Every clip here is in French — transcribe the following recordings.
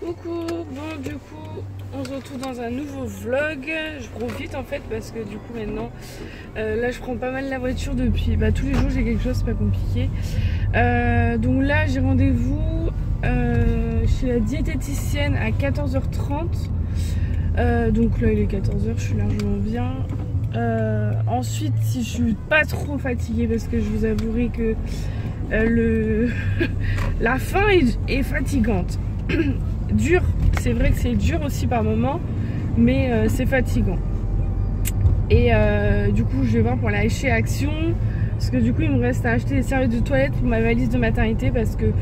Coucou, bon du coup on se retrouve dans un nouveau vlog. Je profite en fait parce que du coup maintenant là je prends pas mal la voiture depuis tous les jours, j'ai quelque chose, c'est pas compliqué. Donc là j'ai rendez-vous chez la diététicienne à 14h30. Donc là il est 14h, je suis largement bien. Ensuite, si je suis pas trop fatiguée, parce que je vous avouerai que la fin est fatigante. Dur, c'est vrai que c'est dur aussi par moment, mais c'est fatigant. Et du coup je vais voir pour aller chez Action, parce que du coup il me reste à acheter des serviettes de toilette pour ma valise de maternité, parce que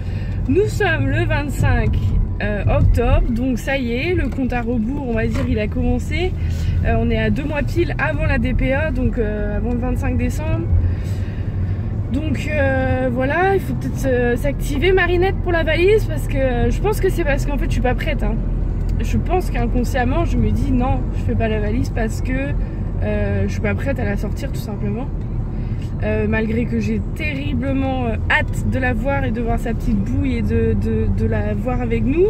nous sommes le 25 octobre, donc ça y est, le compte à rebours on va dire il a commencé. On est à 2 mois pile avant la DPA, donc avant le 25 décembre. Donc voilà, il faut peut-être s'activer Marinette pour la valise, parce que je pense que c'est parce qu'en fait je suis pas prête, hein. Je pense qu'inconsciemment je me dis non, je fais pas la valise parce que je suis pas prête à la sortir tout simplement. Malgré que j'ai terriblement hâte de la voir et de voir sa petite bouille et de la voir avec nous.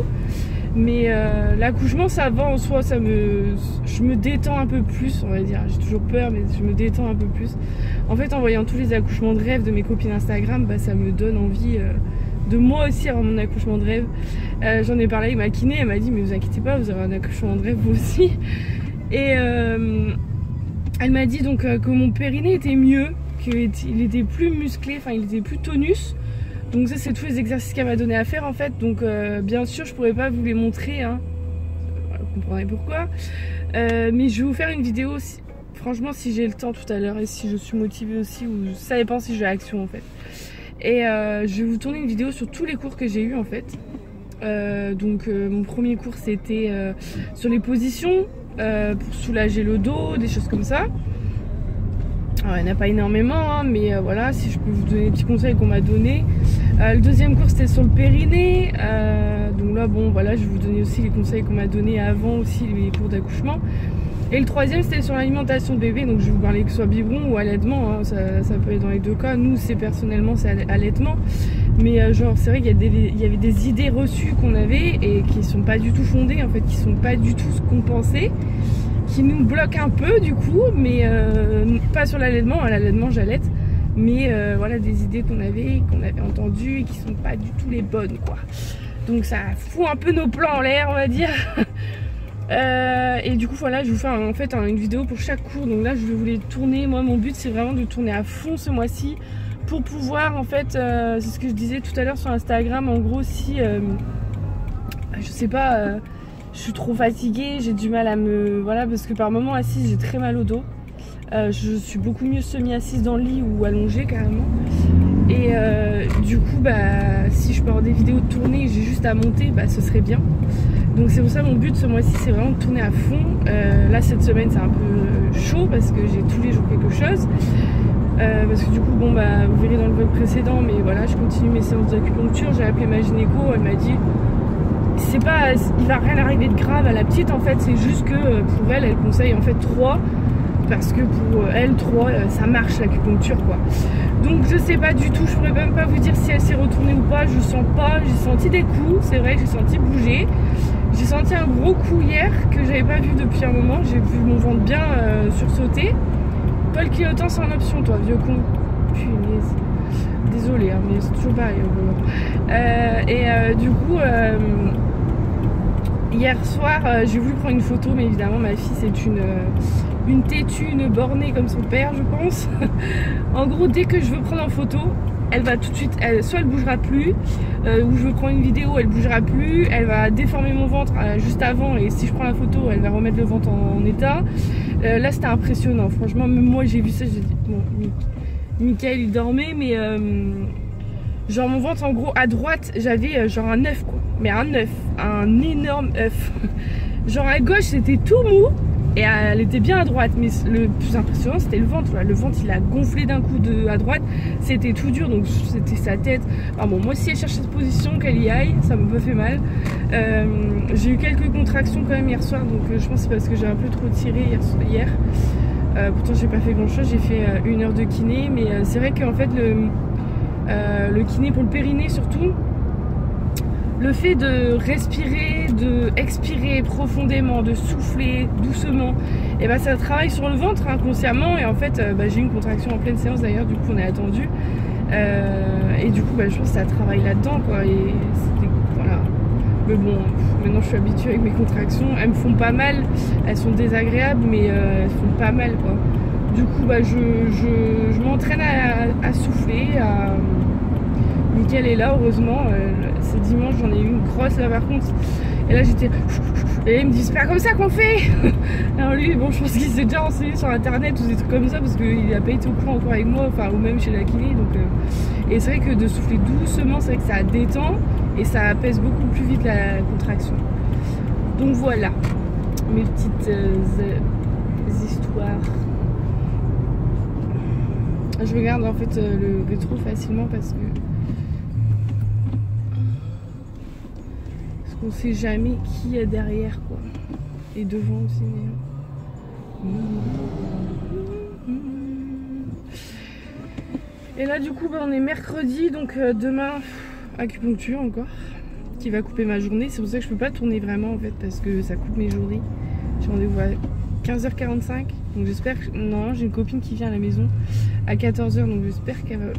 Mais l'accouchement ça va en soi, je me détends un peu plus, on va dire. J'ai toujours peur mais je me détends un peu plus. En fait en voyant tous les accouchements de rêve de mes copines Instagram, ça me donne envie de moi aussi avoir mon accouchement de rêve. J'en ai parlé avec ma kiné, elle m'a dit mais vous inquiétez pas, vous aurez un accouchement de rêve vous aussi. Et elle m'a dit donc que mon périnée était mieux, qu'il était plus musclé, enfin il était plus tonus. Donc ça c'est tous les exercices qu'elle m'a donné à faire en fait. Donc bien sûr je pourrais pas vous les montrer, hein. Vous comprendrez pourquoi. Mais je vais vous faire une vidéo, franchement si j'ai le temps tout à l'heure et si je suis motivée aussi, ou ça dépend si je vais à Action en fait. Et je vais vous tourner une vidéo sur tous les cours que j'ai eu en fait. Donc mon premier cours c'était sur les positions pour soulager le dos, des choses comme ça. Alors, il n'y en a pas énormément, hein, mais voilà, si je peux vous donner des petits conseils qu'on m'a donné. Le deuxième cours c'était sur le périnée, donc là bon voilà, je vais vous donner aussi les conseils qu'on m'a donné avant aussi les cours d'accouchement. Et le troisième c'était sur l'alimentation de bébé, donc je vais vous parler que ce soit biberon ou allaitement, hein, ça peut être dans les deux cas. Nous c'est personnellement c'est allaitement, mais genre c'est vrai qu'il y avait des idées reçues qu'on avait et qui sont pas du tout fondées en fait, qui sont pas du tout ce qu'on pensait, qui nous bloquent un peu du coup, mais pas sur l'allaitement. À l'allaitement j'allaite, mais voilà des idées qu'on avait entendues et qui sont pas du tout les bonnes quoi. Donc ça fout un peu nos plans en l'air on va dire. Et du coup voilà, je vous fais en fait une vidéo pour chaque cours. Donc là je vais vous les tourner, moi mon but c'est vraiment de tourner à fond ce mois-ci pour pouvoir en fait, c'est ce que je disais tout à l'heure sur Instagram, en gros si je sais pas, je suis trop fatiguée, j'ai du mal à voilà, parce que par moments assise j'ai très mal au dos. Je suis beaucoup mieux semi-assise dans le lit ou allongée carrément. Et du coup si je peux avoir des vidéos de tournée et j'ai juste à monter, ce serait bien. Donc c'est pour ça mon but ce mois-ci c'est vraiment de tourner à fond. Là cette semaine c'est un peu chaud parce que j'ai tous les jours quelque chose. Parce que du coup bon vous verrez dans le vlog précédent, mais voilà je continue mes séances d'acupuncture. J'ai appelé ma gynéco, elle m'a dit c'est pas, il va rien arriver de grave à la petite en fait, c'est juste que pour elle conseille en fait 3, parce que pour elle 3 ça marche l'acupuncture quoi. Donc je sais pas du tout, je pourrais même pas vous dire si elle s'est retournée ou pas, je sens pas. J'ai senti des coups, c'est vrai, j'ai senti bouger. J'ai senti un gros coup hier que j'avais pas vu depuis un moment, j'ai vu mon ventre bien sursauter. Toi le clignotant c'est en option toi, vieux con. Punaise. Désolée hein, mais c'est toujours pareil. Du coup hier soir j'ai voulu prendre une photo, mais évidemment ma fille c'est une têtue, une bornée comme son père je pense. En gros dès que je veux prendre en photo, elle va tout de suite, soit elle bougera plus, ou je veux prendre une vidéo, elle bougera plus, elle va déformer mon ventre juste avant, et si je prends la photo elle va remettre le ventre en état. Là c'était impressionnant, franchement même moi j'ai vu ça, j'ai dit bon Mickaël il dormait, mais genre mon ventre en gros à droite j'avais genre un œuf quoi, mais un œuf, un énorme œuf. Genre à gauche c'était tout mou et elle était bien à droite, mais le plus impressionnant c'était le ventre. Le ventre il a gonflé d'un coup à droite, c'était tout dur, donc c'était sa tête. Enfin bon, moi si elle cherche cette position, qu'elle y aille, ça m'a pas fait mal. J'ai eu quelques contractions quand même hier soir, donc je pense que c'est parce que j'ai un peu trop tiré hier. Pourtant j'ai pas fait grand chose, j'ai fait 1 heure de kiné, mais c'est vrai qu'en fait le kiné pour le périnée surtout, le fait de respirer, de expirer profondément, de souffler doucement, et bah ça travaille sur le ventre inconsciemment. Et en fait j'ai eu une contraction en pleine séance d'ailleurs, du coup on est attendu, et du coup je pense que ça travaille là-dedans quoi. Et voilà, mais bon, maintenant je suis habituée avec mes contractions, elles me font pas mal, elles sont désagréables mais elles font pas mal quoi. Du coup je m'entraîne à souffler, Mickaël est là heureusement, c'est dimanche, j'en ai eu une grosse là par contre, et là j'étais, et il me dit c'est pas comme ça qu'on fait. Alors lui bon, je pense qu'il s'est déjà renseigné sur internet ou des trucs comme ça, parce qu'il a pas été au courant encore avec moi, enfin, ou même chez la kiné, donc et c'est vrai que de souffler doucement, c'est vrai que ça détend et ça apaise beaucoup plus vite la contraction. Donc voilà mes petites histoires. Je regarde en fait le rétro facilement parce qu'on sait jamais qui est derrière quoi, et devant aussi. Et là du coup on est mercredi, donc demain acupuncture encore, qui va couper ma journée. C'est pour ça que je peux pas tourner vraiment en fait, parce que ça coupe mes journées. J'ai rendez-vous à 15h45, donc j'espère que... Non, j'ai une copine qui vient à la maison à 14h, donc j'espère qu'elle va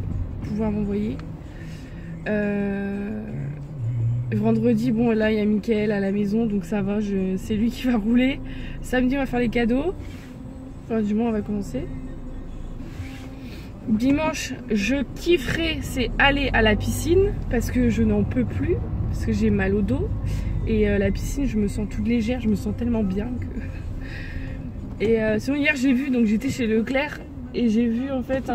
pouvoir m'envoyer. Vendredi, bon là il y a Mickaël à la maison, donc ça va, c'est lui qui va rouler. Samedi on va faire les cadeaux, enfin du moins on va commencer. Dimanche je kifferai, c'est aller à la piscine, parce que je n'en peux plus, parce que j'ai mal au dos. Et la piscine je me sens toute légère, je me sens tellement bien que... Et sinon hier j'ai vu, donc j'étais chez Leclerc et j'ai vu en fait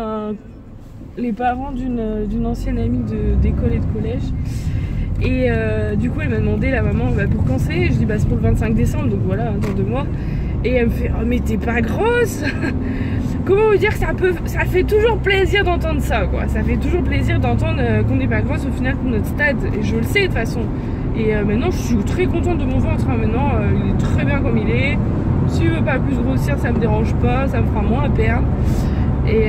les parents d'une ancienne amie d'école et de collège. Et du coup elle m'a demandé, la maman, pour quand c'est? Je dis c'est pour le 25 décembre, donc voilà, dans 2 mois. Et elle me fait oh mais t'es pas grosse. Comment vous dire que ça fait toujours plaisir d'entendre ça quoi. Ça fait toujours plaisir d'entendre qu'on n'est pas grosse au final pour notre stade. Et je le sais de toute façon. Et maintenant je suis très contente de mon ventre, hein. Maintenant il est très bien comme il est. S'il veut pas plus grossir, ça me dérange pas, ça me fera moins perdre. Et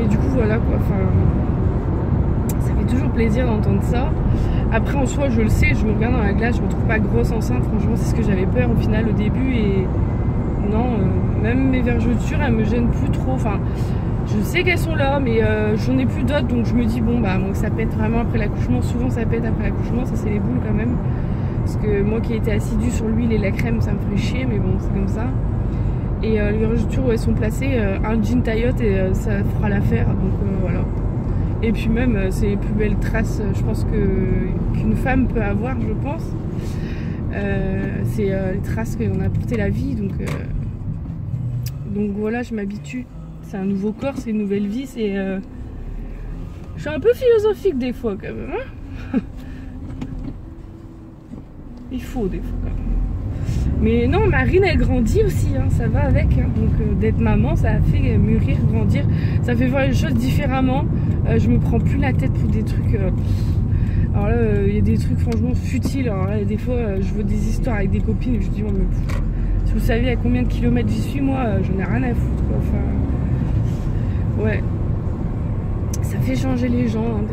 du coup voilà quoi, enfin, ça fait toujours plaisir d'entendre ça. Après en soi je le sais, je me regarde dans la glace, je me trouve pas grosse enceinte, franchement c'est ce que j'avais peur au final au début. Et non, même mes vergetures elles me gênent plus trop, enfin je sais qu'elles sont là mais j'en ai plus d'autres, donc je me dis bon donc ça pète vraiment après l'accouchement, souvent ça pète après l'accouchement, ça c'est les boules quand même. Parce que moi qui ai été assidue sur l'huile et la crème, ça me ferait chier, mais bon, c'est comme ça. Et les vergetures où elles sont placées, un jean taillotte et ça fera l'affaire, donc voilà. Et puis même, c'est les plus belles traces, je pense, qu'une femme peut avoir, je pense. C'est les traces qu'on a porté la vie, donc voilà, je m'habitue. C'est un nouveau corps, c'est une nouvelle vie, c'est... Je suis un peu philosophique des fois, quand même, hein. Il faut des fois quand même. Mais non, Marine elle grandit aussi, hein, ça va avec. Hein. Donc d'être maman, ça a fait mûrir, grandir. Ça fait voir les choses différemment. Je me prends plus la tête pour des trucs. Alors là, il y a des trucs franchement futiles. Alors là, des fois, je vois des histoires avec des copines et je dis, oh, mais si vous saviez à combien de kilomètres j'y suis, moi, j'en ai rien à foutre. Quoi. Enfin, ouais. Ça fait changer les gens hein,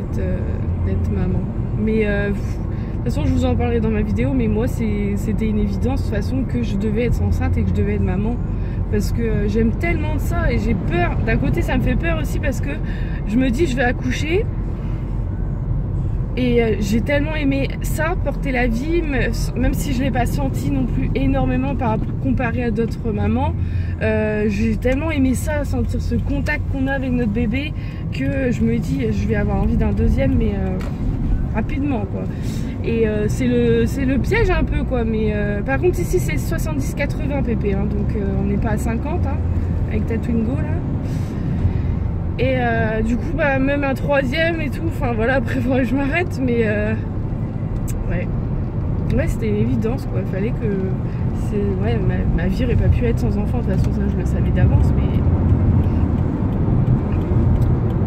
d'être maman. Mais... de toute façon je vous en parlerai dans ma vidéo, mais moi c'était une évidence de toute façon que je devais être enceinte et que je devais être maman, parce que j'aime tellement ça et j'ai peur. D'un côté ça me fait peur aussi parce que je me dis je vais accoucher et j'ai tellement aimé ça, porter la vie, même si je ne l'ai pas senti non plus énormément comparé à d'autres mamans. J'ai tellement aimé ça, sentir ce contact qu'on a avec notre bébé, que je me dis je vais avoir envie d'un deuxième, mais rapidement quoi. Et c'est le piège un peu quoi, mais par contre ici c'est 70-80 pp hein, donc on n'est pas à 50 hein, avec ta Twingo là. Et du coup même un troisième et tout, enfin voilà, après faudrait que je m'arrête, mais ouais c'était une évidence quoi, il fallait que ma vie aurait pas pu être sans enfant, de toute façon ça je le savais d'avance, mais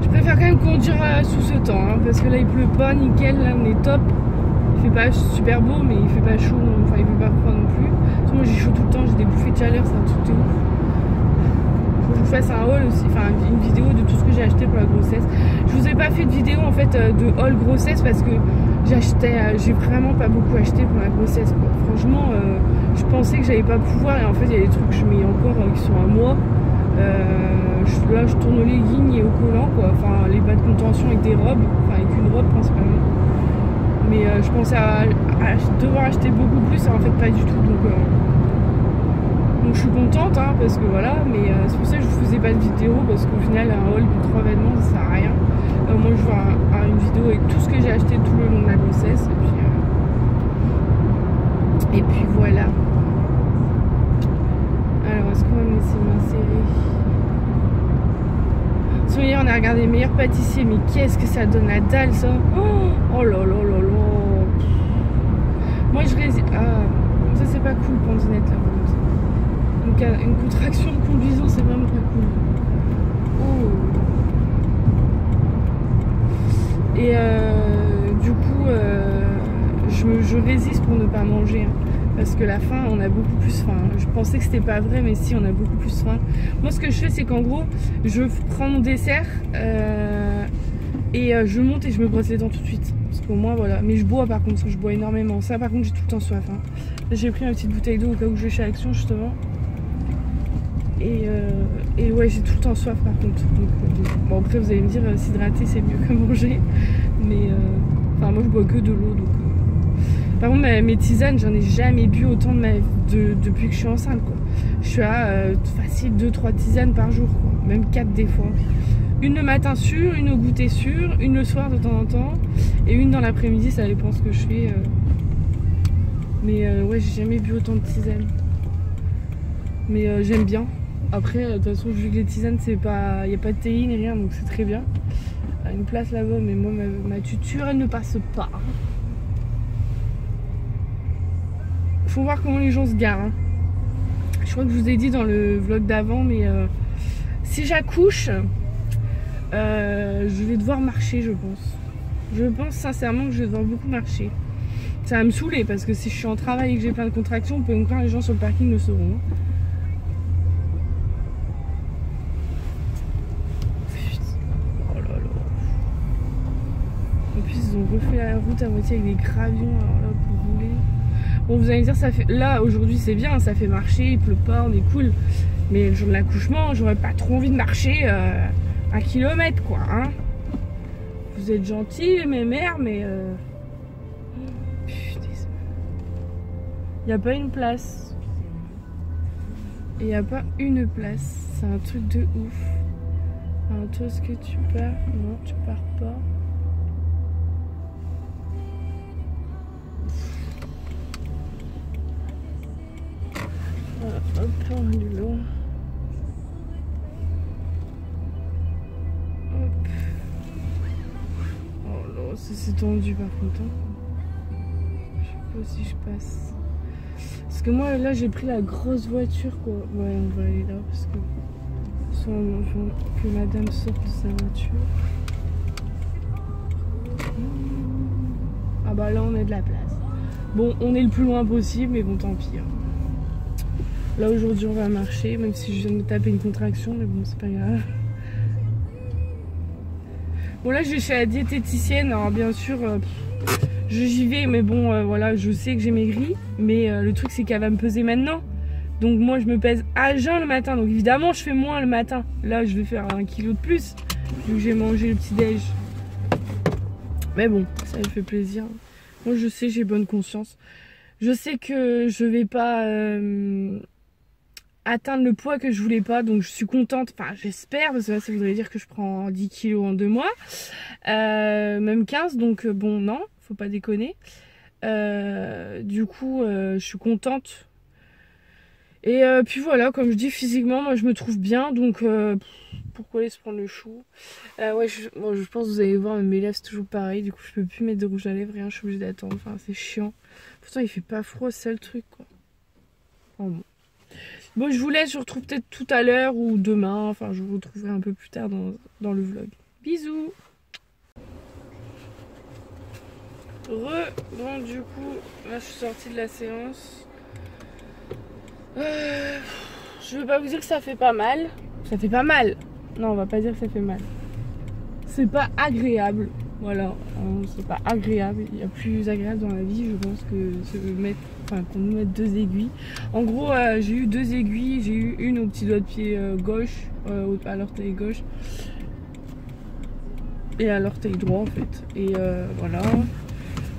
je préfère quand même conduire sous ce temps hein, parce que là il pleut pas, nickel, là on est top. Il fait pas super beau mais il fait pas chaud, enfin il fait pas froid non plus. Moi j'ai chaud tout le temps, j'ai des bouffées de chaleur, c'est un truc de ouf. je fasse un haul aussi, enfin une vidéo de tout ce que j'ai acheté pour la grossesse. Je vous ai pas fait de vidéo en fait de haul grossesse parce que j'ai vraiment pas beaucoup acheté pour la grossesse quoi. Franchement, je pensais que j'allais pas pouvoir et en fait il y a des trucs que je mets encore qui sont à moi. Là je tourne aux leggings et aux collants quoi, enfin les bas de contention avec des robes, enfin avec une robe principalement. Mais je pensais à devoir acheter beaucoup plus et en fait pas du tout donc je suis contente hein, parce que voilà, mais c'est pour ça que je vous faisais pas de vidéo parce qu'au final un haul de 3 vêtements ça sert à rien. Moi je vois une vidéo avec tout ce que j'ai acheté tout le long de la grossesse et puis voilà. Alors est-ce qu'on va me laisser m'insérer? Hier on a regardé Meilleur Pâtissier, mais qu'est-ce que ça donne la dalle ça. Oh là là là là. Moi je résiste. Ah, ça c'est pas cool Pandinette là. Donc une contraction de conduisant c'est vraiment pas cool. Oh. Et du coup je résiste pour ne pas manger hein, parce que la faim on a beaucoup plus faim. Je pensais que c'était pas vrai mais si on a beaucoup plus faim. Moi ce que je fais c'est qu'en gros je prends mon dessert et je monte et je me brosse les dents tout de suite parce qu'au moins voilà. Mais je bois par contre, je bois énormément. Ça par contre j'ai tout le temps soif hein. J'ai pris une petite bouteille d'eau au cas où je vais chez Action justement. Et ouais j'ai tout le temps soif par contre donc, bon après vous allez me dire s'hydrater c'est mieux que manger mais enfin moi je bois que de l'eau donc par contre mes tisanes j'en ai jamais bu autant depuis que je suis enceinte quoi. Je suis à facile 2-3 tisanes par jour quoi. Même 4 des fois, une le matin sûr, une au goûter sûr, une le soir de temps en temps et une dans l'après-midi, ça dépend ce que je fais mais ouais j'ai jamais bu autant de tisanes mais j'aime bien. Après, de toute façon, vu que les tisanes, c'est pas, il n'y a pas de théine ni rien, donc c'est très bien. Il y a une place là-bas, mais moi, ma tuture, elle ne passe pas. Faut voir comment les gens se garent. Hein. Je crois que je vous ai dit dans le vlog d'avant, mais si j'accouche, je vais devoir marcher, je pense. Je pense sincèrement que je vais devoir beaucoup marcher. Ça va me saouler, parce que si je suis en travail et que j'ai plein de contractions, on peut me croire les gens sur le parking le sauront. Hein. Ils ont refait la route à moitié avec des gravions alors là pour rouler. Bon vous allez me dire ça fait. Là aujourd'hui c'est bien, ça fait marcher, il pleut pas, on est cool. Mais le jour de l'accouchement, j'aurais pas trop envie de marcher 1 kilomètre quoi hein. Vous êtes gentils mes mères mais putain. Y a pas une place. Et y a pas une place. C'est un truc de ouf. Alors toi est-ce que tu pars? Non tu pars pas. Hop, on est là. Hop. Oh là, c'est tendu par contre. Hein. Je sais pas si je passe. Parce que moi là j'ai pris la grosse voiture quoi. Ouais on va aller là parce que que madame sorte de sa voiture. Ah bah là on a de la place. Bon on est le plus loin possible mais bon tant pis. Hein. Là aujourd'hui on va marcher, même si je viens de me taper une contraction, mais bon c'est pas grave. Bon là je vais chez la diététicienne, alors bien sûr j'y vais, mais bon voilà je sais que j'ai maigri, mais le truc c'est qu'elle va me peser maintenant. Donc moi je me pèse à jeun le matin, donc évidemment je fais moins le matin. Là je vais faire 1 kilo de plus, vu que j'ai mangé le petit déj. Mais bon, ça me fait plaisir. Moi je sais, j'ai bonne conscience. Je sais que je vais pas... atteindre le poids que je voulais pas, donc je suis contente, enfin j'espère, parce que là ça voudrait dire que je prends 10 kilos en 2 mois, même 15, donc bon non, faut pas déconner. Du coup je suis contente et puis voilà, comme je dis physiquement moi je me trouve bien, donc pourquoi aller se prendre le chou. Ouais bon, je pense que vous allez voir mes lèvres c'est toujours pareil, du coup je peux plus mettre de rouge à lèvres, rien, je suis obligée d'attendre, enfin c'est chiant, pourtant il fait pas froid, c'est ça le truc quoi. Enfin, bon. Bon, je vous laisse, je vous retrouve peut-être tout à l'heure ou demain. Enfin, je vous retrouverai un peu plus tard dans le vlog. Bisous. Bon, du coup, là, je suis sortie de la séance. Je vais pas vous dire que ça fait pas mal. Ça fait pas mal. Non, on va pas dire que ça fait mal. C'est pas agréable. Voilà, c'est pas agréable. Il y a plus agréable dans la vie, je pense, que qu'on nous mette 2 aiguilles. En gros, j'ai eu 2 aiguilles. J'ai eu une au petit doigt de pied gauche, à l'orteil gauche, et à l'orteil droit en fait. Et voilà.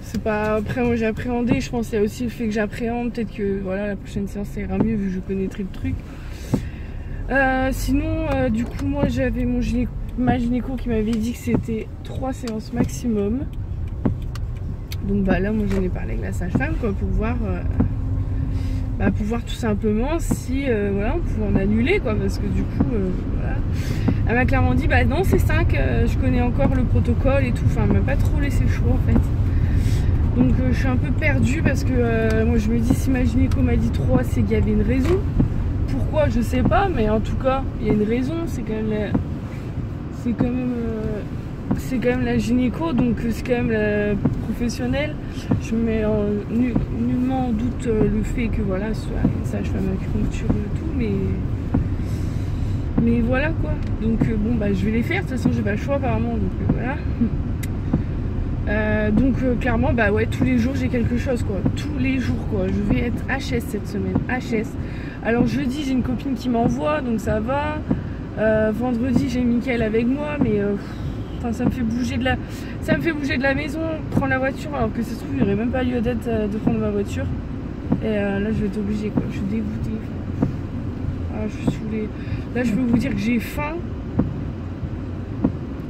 C'est pas. Après, moi j'ai appréhendé. Je pense qu'il y a aussi le fait que j'appréhende. Peut-être que voilà, la prochaine séance ça ira mieux vu que je connaîtrai le truc. Sinon, du coup, moi j'avais ma gynéco qui m'avait dit que c'était 3 séances maximum. Donc bah là, moi j'en ai parlé avec la sage-femme quoi, pour voir tout simplement si voilà, on pouvait en annuler quoi, parce que du coup voilà. Elle m'a clairement dit bah non c'est 5, je connais encore le protocole et tout, enfin elle m'a pas trop laissé le choix en fait. Donc je suis un peu perdue parce que moi je me dis si ma gynéco m'a dit 3 c'est qu'il y avait une raison. Pourquoi je sais pas, mais en tout cas il y a une raison, c'est quand même la gynéco, donc c'est quand même la professionnelle. Je mets nullement en doute le fait que voilà, soit une sage-femme acupuncture et tout, mais voilà quoi. Donc bon bah je vais les faire, de toute façon j'ai pas le choix apparemment, donc voilà. Donc clairement bah ouais, tous les jours j'ai quelque chose quoi, tous les jours quoi. Je vais être HS cette semaine, HS. Alors jeudi j'ai une copine qui m'envoie, donc ça va. Vendredi j'ai Mickaël avec moi, mais ça me fait bouger de la maison, prendre la voiture, alors que ça se trouve il n'y aurait même pas lieu d'être de prendre ma voiture. Et là je vais être obligée quoi, je suis dégoûtée. Ah, je suis saoulée. Là je peux vous dire que j'ai faim.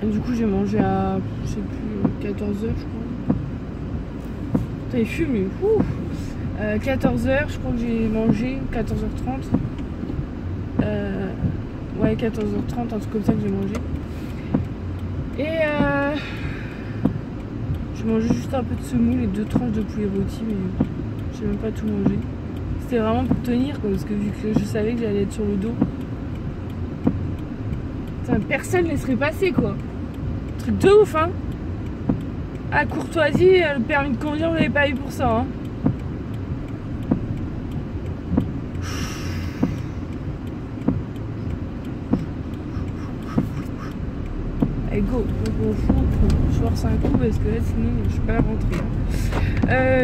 Et du coup j'ai mangé à je sais plus 14h je crois. Putain il fume lui. 14h je crois que j'ai mangé, 14h30. Ouais 14h30, un truc comme ça que j'ai mangé. Et je mangeais juste un peu de semoule et 2 tranches de poulet rôti, mais j'ai même pas tout mangé. C'était vraiment pour tenir quoi, parce que vu que je savais que j'allais être sur le dos. Putain, personne ne laisserait passer quoi. Truc de ouf hein. À courtoisie, le permis de conduire, vous l'avez pas eu pour ça hein. Allez go, je force un coup parce que là sinon je suis pas rentrée.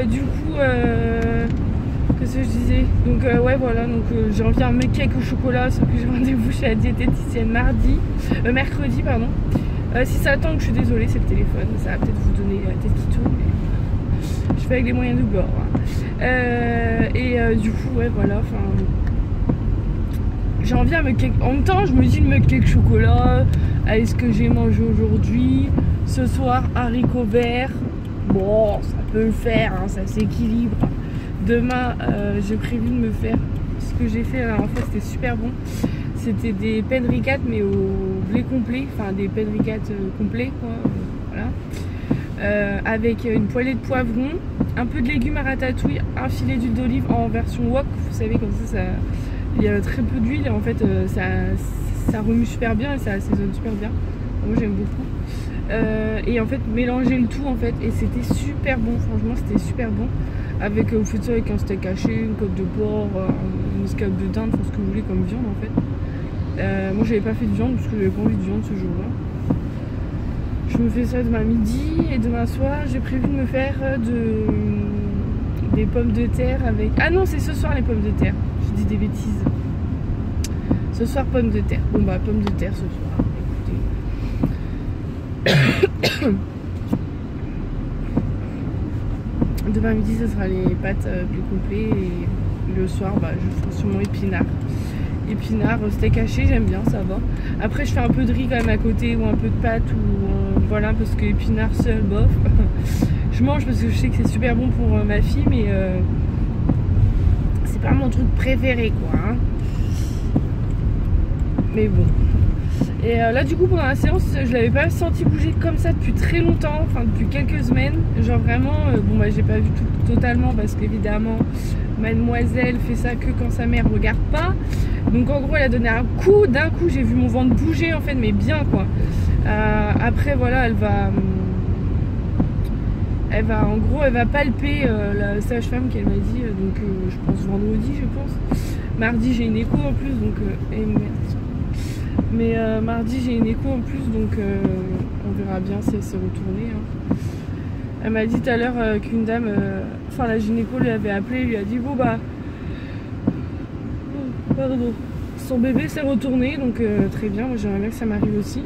Du coup, qu'est-ce que je disais? Donc ouais voilà, donc j'ai envie d'un mes cakes au chocolat, sauf que j'ai rendez-vous chez la diététicienne mercredi pardon. Si ça attend, que je suis désolée, c'est le téléphone, ça va peut-être vous donner la tête qui tourne, mais je fais avec les moyens du bord. Hein. Du coup ouais voilà, enfin j'ai envie d'un me cake. En même temps je me dis le me cake chocolat. Est-ce que j'ai mangé aujourd'hui? Ce soir, haricots verts. Bon, ça peut le faire, hein, ça s'équilibre. Demain, j'ai prévu de me faire ce que j'ai fait la dernière fois, c'était super bon. C'était des penne ricattes, mais au blé complet, enfin des penne ricattes complets, quoi. Voilà. Avec une poêlée de poivrons, un peu de légumes à ratatouille, un filet d'huile d'olive en version wok. Vous savez, comme ça il y a très peu d'huile et en fait, ça remue super bien et ça assaisonne super bien. Moi j'aime beaucoup. Et en fait mélanger le tout en fait, et c'était super bon, franchement c'était super bon. Avec, vous faites ça avec un steak haché, une côte de porc, une escalope de dinde, enfin ce que vous voulez comme viande en fait. Moi j'avais pas fait de viande parce que j'avais pas envie de viande ce jour-là. Je me fais ça demain midi, et demain soir j'ai prévu de me faire des pommes de terre avec... Ah non, c'est ce soir les pommes de terre, je dis des bêtises. Ce soir pommes de terre. Bon bah pommes de terre ce soir, écoutez. Demain midi ce sera les pâtes plus complets, et le soir bah, je ferai sûrement épinards, steak haché, j'aime bien, ça va. Après je fais un peu de riz quand même à côté, ou un peu de pâtes, ou voilà, parce que épinards seul, bof. Je mange parce que je sais que c'est super bon pour ma fille, mais c'est pas mon truc préféré quoi hein. Mais bon. Et là du coup pendant la séance je l'avais pas senti bouger comme ça depuis très longtemps, enfin depuis quelques semaines. Genre vraiment, bon bah j'ai pas vu tout totalement parce qu'évidemment mademoiselle fait ça que quand sa mère regarde pas. Donc en gros elle a donné un coup, d'un coup j'ai vu mon ventre bouger en fait, mais bien quoi. Après voilà, elle va en gros elle va palper la sage-femme qu'elle m'a dit, donc je pense vendredi je pense. Mardi j'ai une écho en plus, donc et merde. Mais mardi j'ai une écho en plus, donc on verra bien si elle s'est retournée. Hein. Elle m'a dit tout à l'heure qu'une dame, enfin la gynéco lui avait appelé, lui a dit bon bah, pardon, son bébé s'est retourné, donc très bien, moi j'aimerais bien que ça m'arrive aussi.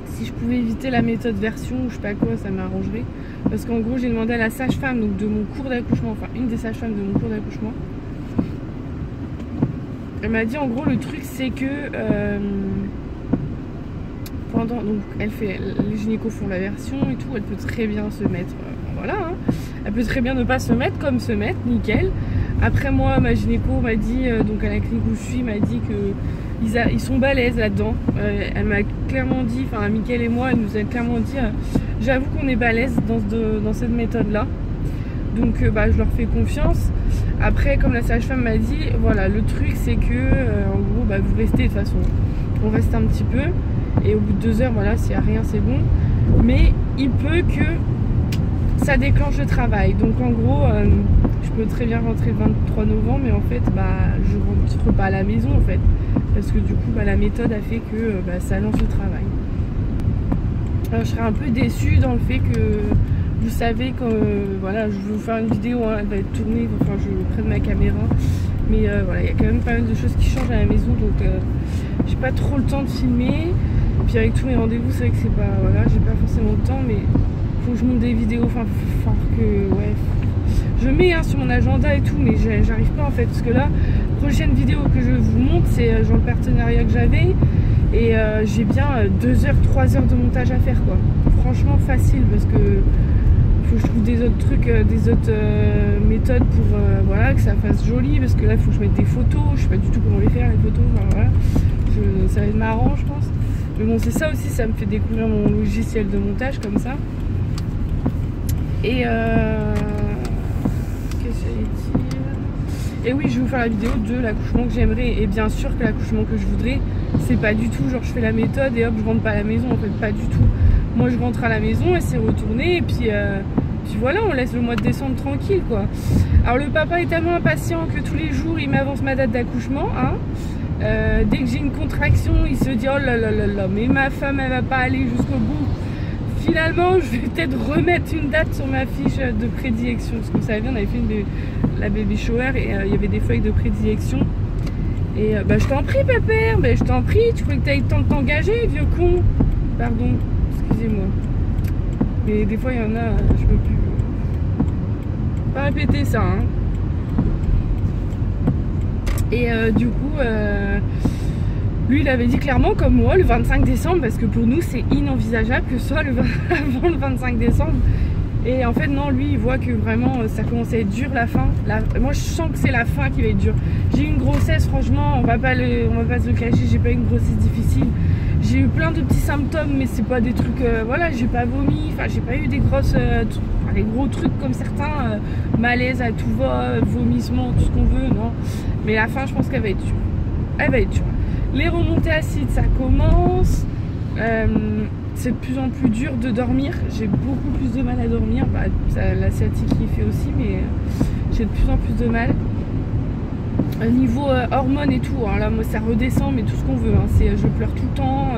Si je pouvais éviter la méthode version ou je sais pas quoi, ça m'arrangerait. Parce qu'en gros j'ai demandé à la sage-femme donc de mon cours d'accouchement, enfin une des sages-femmes de mon cours d'accouchement. Elle m'a dit en gros le truc c'est que pendant, donc elle fait, les gynécos font la version et tout, elle peut très bien se mettre, voilà, hein, elle peut très bien ne pas se mettre comme se mettre, nickel. Après moi ma gynéco m'a dit, donc à la clinique où je suis, m'a dit que ils sont balèzes là-dedans. Elle m'a clairement dit, enfin Mickaël et moi, elle nous a clairement dit, j'avoue qu'on est balèzes dans cette méthode là. Donc bah, je leur fais confiance. Après comme la sage-femme m'a dit, voilà le truc c'est que en gros bah, vous restez de toute façon, on reste un petit peu et au bout de 2 heures voilà s'il n'y a rien c'est bon. Mais il peut que ça déclenche le travail. Donc en gros je peux très bien rentrer le 23 novembre mais en fait bah, je rentre pas à la maison en fait. Parce que du coup bah, la méthode a fait que bah, ça lance le travail. Alors je serais un peu déçue dans le fait que vous savez que voilà, je vais vous faire une vidéo, hein, elle va être tournée, enfin je prenne ma caméra. Mais voilà, il y a quand même pas mal de choses qui changent à la maison, donc j'ai pas trop le temps de filmer. Puis avec tous mes rendez-vous, c'est vrai que c'est pas, voilà, j'ai pas forcément le temps, mais faut que je monte des vidéos, enfin que, ouais, je mets hein, sur mon agenda et tout, mais j'arrive pas en fait, parce que là, prochaine vidéo que je vous montre, c'est genre le partenariat que j'avais, et j'ai bien 2 heures, 3 heures de montage à faire quoi. Franchement facile, parce que faut que je trouve des autres trucs, des autres méthodes pour voilà, que ça fasse joli, parce que là il faut que je mette des photos, je sais pas du tout comment les faire les photos, enfin, voilà. Ça va être marrant je pense. Mais bon c'est ça aussi, ça me fait découvrir mon logiciel de montage comme ça. Et qu'est-ce que j'allais dire? Et oui, je vais vous faire la vidéo de l'accouchement que j'aimerais. Et bien sûr que l'accouchement que je voudrais, c'est pas du tout genre je fais la méthode et hop je rentre pas à la maison, en fait pas du tout. Moi je rentre à la maison, elle s'est retournée et puis voilà, on laisse le mois de décembre tranquille quoi. Alors le papa est tellement impatient que tous les jours il m'avance ma date d'accouchement, hein. Dès que j'ai une contraction il se dit oh là là là là, mais ma femme elle va pas aller jusqu'au bout. Finalement je vais peut-être remettre une date sur ma fiche de prédilection, parce que vous savez on avait fait la baby shower et il y avait des feuilles de prédilection. Et bah je t'en prie pépère, bah, je t'en prie, tu crois que t'as eu le temps de t'engager vieux con. Pardon, excusez-moi. Mais des fois il y en a, je peux plus pas répéter ça hein. Et du coup lui il avait dit clairement comme moi le 25 décembre, parce que pour nous c'est inenvisageable que ce soit avant le 25 décembre. Et en fait non, lui il voit que vraiment ça commence à être dur la fin. Moi je sens que c'est la fin qui va être dure. J'ai eu une grossesse, franchement on va pas se le cacher, j'ai pas eu une grossesse difficile. J'ai eu plein de petits symptômes mais c'est pas des trucs, voilà, j'ai pas vomi, enfin j'ai pas eu des grosses, des gros trucs comme certains, malaise à tout va, vomissement, tout ce qu'on veut, non. Mais la fin je pense qu'elle va être dure. Elle va être dure. Les remontées acides ça commence. C'est de plus en plus dur de dormir, j'ai beaucoup plus de mal à dormir, bah, la sciatique y fait aussi, mais j'ai de plus en plus de mal. Niveau hormones et tout, alors là moi ça redescend mais tout ce qu'on veut, hein. Je pleure tout le temps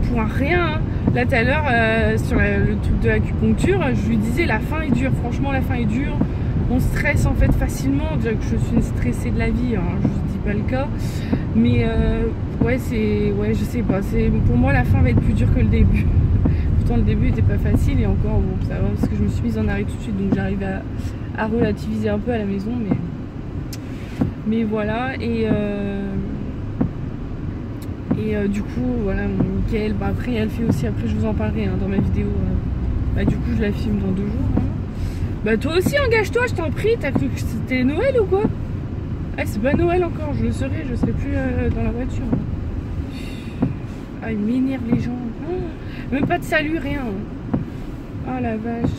pour un rien, hein. Là tout à l'heure sur le truc de l'acupuncture, je lui disais la fin est dure, franchement la fin est dure, on stresse en fait facilement, déjà que je suis une stressée de la vie, hein. Je dis pas le cas, mais ouais je sais pas, pour moi la fin va être plus dure que le début. Pourtant le début était pas facile et encore bon ça va parce que je me suis mise en arrêt tout de suite, donc j'arrive à relativiser un peu à la maison, mais voilà. Et du coup voilà, Mickaël, bah, après elle fait aussi, après je vous en parlerai hein, dans ma vidéo, bah du coup je la filme dans 2 jours hein. Bah toi aussi engage-toi je t'en prie, t'as cru que c'était Noël ou quoi? Ah c'est pas Noël encore, je le serai, je serai plus dans la voiture. Ah ils m'énervent les gens, même pas de salut, rien. Oh la vache.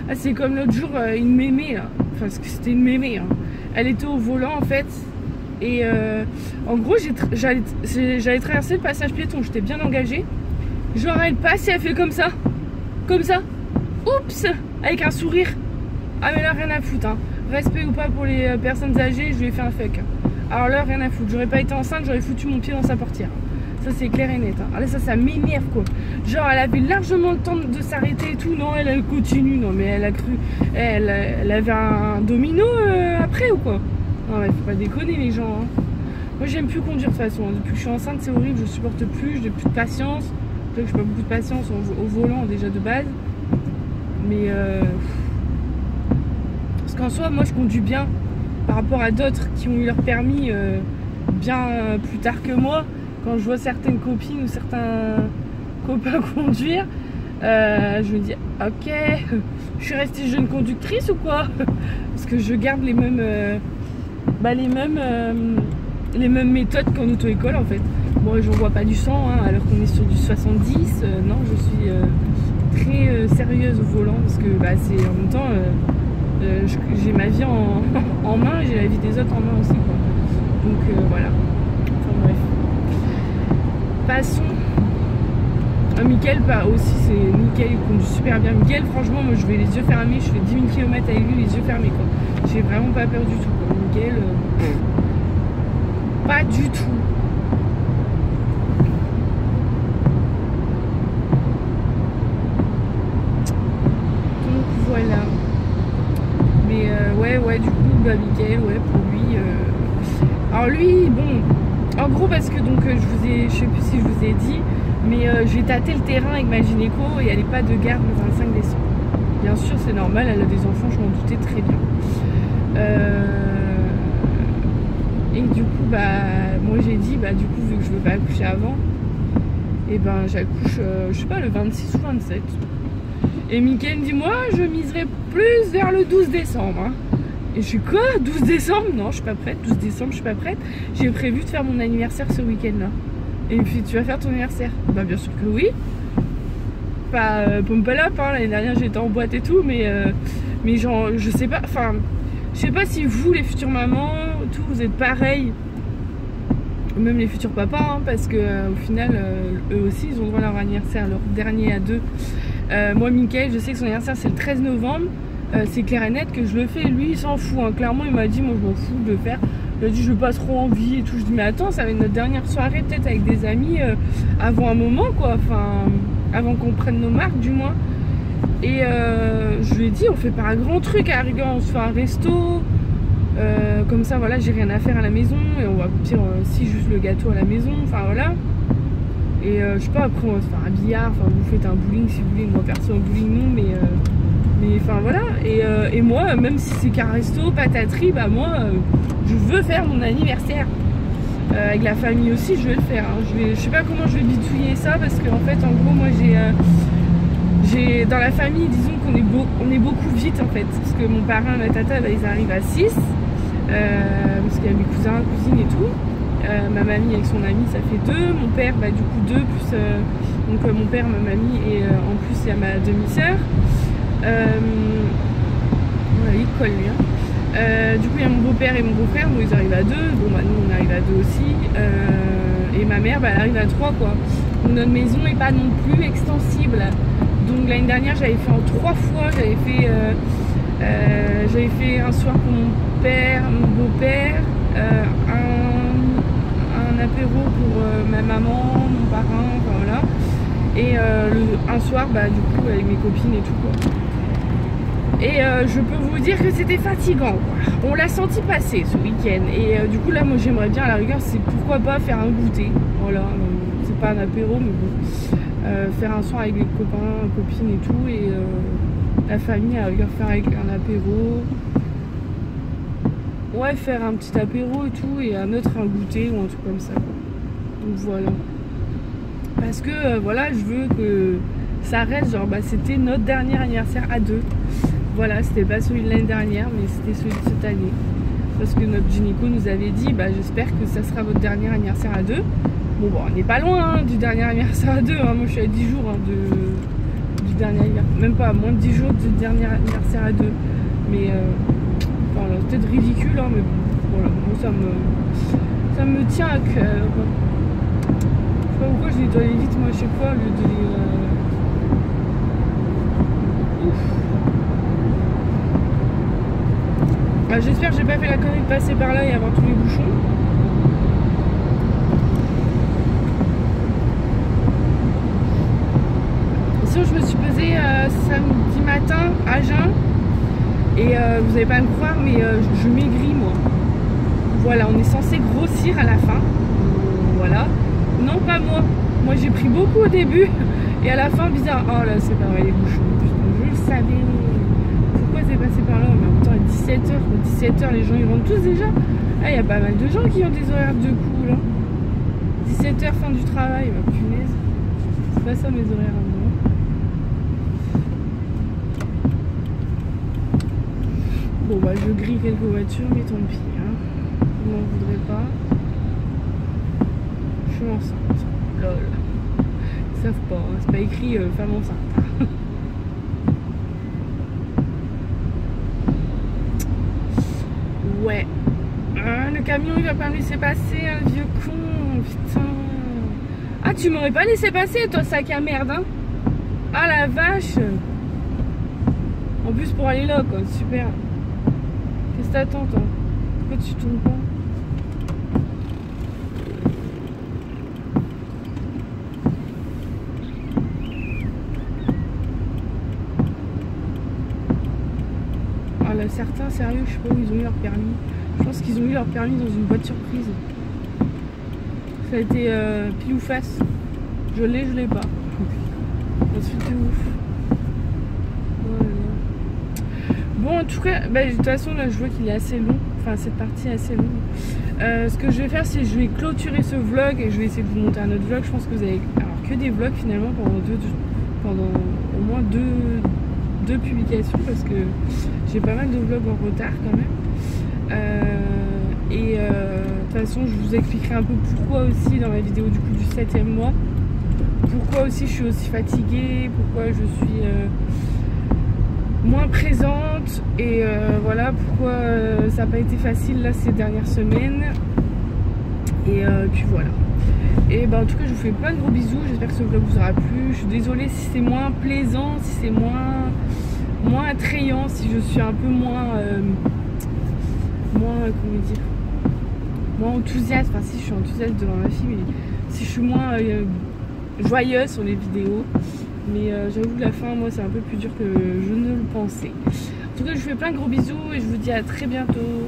Ah c'est comme l'autre jour une mémé là, enfin c'était une mémé hein. Elle était au volant en fait. Et en gros j'allais traverser le passage piéton, j'étais bien engagée. Genre elle passe et elle fait comme ça. Comme ça. Oups. Avec un sourire. Ah mais là rien à foutre hein. Respect ou pas pour les personnes âgées, je lui ai fait un fuck. Alors là rien à foutre, j'aurais pas été enceinte, j'aurais foutu mon pied dans sa portière. Ça c'est clair et net. Hein. Alors là, ça m'énerve quoi. Genre elle avait largement le temps de s'arrêter et tout. Non, elle continue. Non mais elle a cru. Elle avait un domino après ou quoi? Non mais faut pas déconner les gens. Hein. Moi j'aime plus conduire de toute façon. Depuis que je suis enceinte c'est horrible. Je supporte plus. J'ai plus de patience. Je n'ai pas beaucoup de patience au volant déjà de base. Mais parce qu'en soi moi je conduis bien par rapport à d'autres qui ont eu leur permis bien plus tard que moi. Quand je vois certaines copines ou certains copains conduire, je me dis ok, je suis restée jeune conductrice ou quoi? Parce que je garde les mêmes méthodes qu'en auto-école en fait. Bon, j'en vois pas du 100 hein, alors qu'on est sur du 70. Non, je suis très sérieuse au volant parce que c'est en même temps j'ai ma vie en main et j'ai la vie des autres en main aussi quoi. Donc voilà. Enfin bref. Passons. Mickaël aussi, c'est nickel, il conduit super bien. Mickaël, franchement, moi je vais les yeux fermés, je fais 10 000 km avec lui, les yeux fermés quoi. J'ai vraiment pas peur du tout quoi. Mickaël, pas du tout. Donc voilà. Mais ouais, du coup, Mickaël, ouais, pour lui. Alors lui, bon, en gros parce que donc je sais plus si je vous ai dit. Mais j'ai tâté le terrain avec ma gynéco et elle n'est pas de garde le 25 décembre. Bien sûr, c'est normal, elle a des enfants, je m'en doutais très bien. Et du coup, moi j'ai dit, du coup, vu que je veux pas accoucher avant, et j'accouche, je sais pas, le 26 ou 27. Et Mickaël me dit, moi, je miserais plus vers le 12 décembre. Hein. Et je suis quoi, 12 décembre? Non, je suis pas prête. 12 décembre, je suis pas prête. J'ai prévu de faire mon anniversaire ce week-end-là. Et il me fait, tu vas faire ton anniversaire? Bien sûr que oui. Pas pump up, hein. L'année dernière j'étais en boîte et tout, mais genre, je sais pas, enfin, je sais pas si vous, les futures mamans, tout, vous êtes pareil. Même les futurs papas, hein, parce que au final, eux aussi, ils ont droit à leur anniversaire, leur dernier à deux. Moi, Mickaël, je sais que son anniversaire c'est le 13 novembre. C'est clair et net que je le fais. Lui, il s'en fout. Hein. Clairement, il m'a dit, moi, je m'en fous de le faire. Il a dit, je n'ai pas trop envie et tout. Je dis, mais attends, ça va être notre dernière soirée, peut-être avec des amis, avant un moment, quoi. Enfin, avant qu'on prenne nos marques, du moins. Et je lui ai dit, on fait pas un grand truc à la rigueur, on se fait un resto. Comme ça, voilà, j'ai rien à faire à la maison. Et on va dire, si, juste le gâteau à la maison. Enfin, voilà. Et je sais pas, après, on va se faire un billard. Enfin, vous faites un bowling si vous voulez. Moi, perso, un bowling, non, mais enfin voilà, et moi, même si c'est qu'un resto, pataterie, moi, je veux faire mon anniversaire. Avec la famille aussi, je vais le faire. Hein. Je sais pas comment je vais bidouiller ça, parce qu'en fait, en gros, moi, j'ai dans la famille, disons qu'on est, on est beaucoup vite, en fait. Parce que mon parrain, ma tata, ils arrivent à 6. Parce qu'il y a mes cousins, cousines et tout. Ma mamie avec son ami, ça fait 2. Mon père, du coup, 2, plus donc mon père, ma mamie, et en plus, il y a ma demi-sœur. Voilà, il colle lui. Hein. Du coup, il y a mon beau-père et mon beau-frère, donc ils arrivent à 2. Bon, nous, on arrive à 2 aussi. Et ma mère, elle arrive à 3, quoi. Donc, notre maison n'est pas non plus extensible. Donc, l'année dernière, j'avais fait en 3 fois. J'avais fait un soir pour mon père, mon beau-père, un apéro pour ma maman, mon parrain, enfin voilà. Et un soir, du coup, avec mes copines et tout, quoi. Et je peux vous dire que c'était fatigant, quoi. On l'a senti passer ce week-end. Et du coup, là, moi, j'aimerais bien, à la rigueur, c'est pourquoi pas faire un goûter. Voilà, c'est pas un apéro, mais bon. Faire un soir avec les copains, copines et tout. Et la famille, à la rigueur, faire avec un apéro. Ouais, faire un petit apéro et tout. Et un autre, un goûter ou un truc comme ça, quoi. Donc voilà. Parce que, voilà, je veux que ça reste, genre, c'était notre dernier anniversaire à 2. Voilà, c'était pas celui de l'année dernière, mais c'était celui de cette année. Parce que notre gynéco nous avait dit, j'espère que ça sera votre dernier anniversaire à 2. Bon, on n'est pas loin du dernier anniversaire à 2. Hein. Moi, je suis à 10 jours du dernier anniversaire. Même pas, moins de 10 jours du dernier anniversaire à 2. Mais, voilà, c'est peut-être ridicule, hein, mais bon, voilà, moi, ça me tient à cœur. Je sais pas pourquoi je les dois aller vite, moi, à chaque fois, au lieu de j'espère que j'ai pas fait la connerie de passer par là et avoir tous les bouchons. à jeun. Et vous n'allez pas me croire, mais je maigris moi. Voilà, on est censé grossir à la fin. Voilà. Non, pas moi. Moi j'ai pris beaucoup au début. Et à la fin, bizarre. Oh là, c'est pas vrai les bouchons. Putain, je le savais. Pourquoi c'est passé par là? Mais en même temps, à 17h. 17h, les gens ils rentrent tous déjà. Ah, il y a pas mal de gens qui ont des horaires de coup là. 17h, fin du travail. Bah, punaise. C'est pas ça mes horaires à moi. Bon bah je grille quelques voitures, mais tant pis, hein. Je m'en voudrais pas. Je suis enceinte. Lol. Ils savent pas, hein. C'est pas écrit femme enceinte. Ouais. Le camion il va pas me laisser passer, hein, le vieux con. Putain. Ah, tu m'aurais pas laissé passer toi, sac à merde, hein. Ah la vache. En plus pour aller là quoi, super. Qu'est-ce que t'attends toi? Pourquoi tu tournes pas? Ah là, certains sérieux, je sais pas où ils ont eu leur permis. Je pense qu'ils ont eu leur permis dans une boîte surprise. Ça a été pile ou face. Je l'ai pas. Ensuite c'est ouf. Bon, en tout cas, bah, de toute façon, là, je vois qu'il est assez long. Enfin, cette partie est assez longue. Ce que je vais faire, c'est que je vais clôturer ce vlog et je vais essayer de vous monter un autre vlog. Je pense que vous avez alors que des vlogs finalement pendant au moins deux publications parce que j'ai pas mal de vlogs en retard quand même. De toute façon, je vous expliquerai un peu pourquoi aussi dans la vidéo du coup du 7e mois. Pourquoi aussi je suis aussi fatiguée, pourquoi je suis moins présente et voilà pourquoi ça n'a pas été facile là ces dernières semaines et puis voilà. Et ben en tout cas je vous fais plein de gros bisous, j'espère que ce vlog vous aura plu. Je suis désolée si c'est moins plaisant, si c'est moins attrayant, si je suis un peu moins comment dire, moins enthousiaste, enfin si je suis enthousiaste devant ma fille, mais si je suis moins joyeuse sur les vidéos. Mais j'avoue que la fin, moi, c'est un peu plus dur que je ne le pensais. En tout cas, je vous fais plein de gros bisous et je vous dis à très bientôt.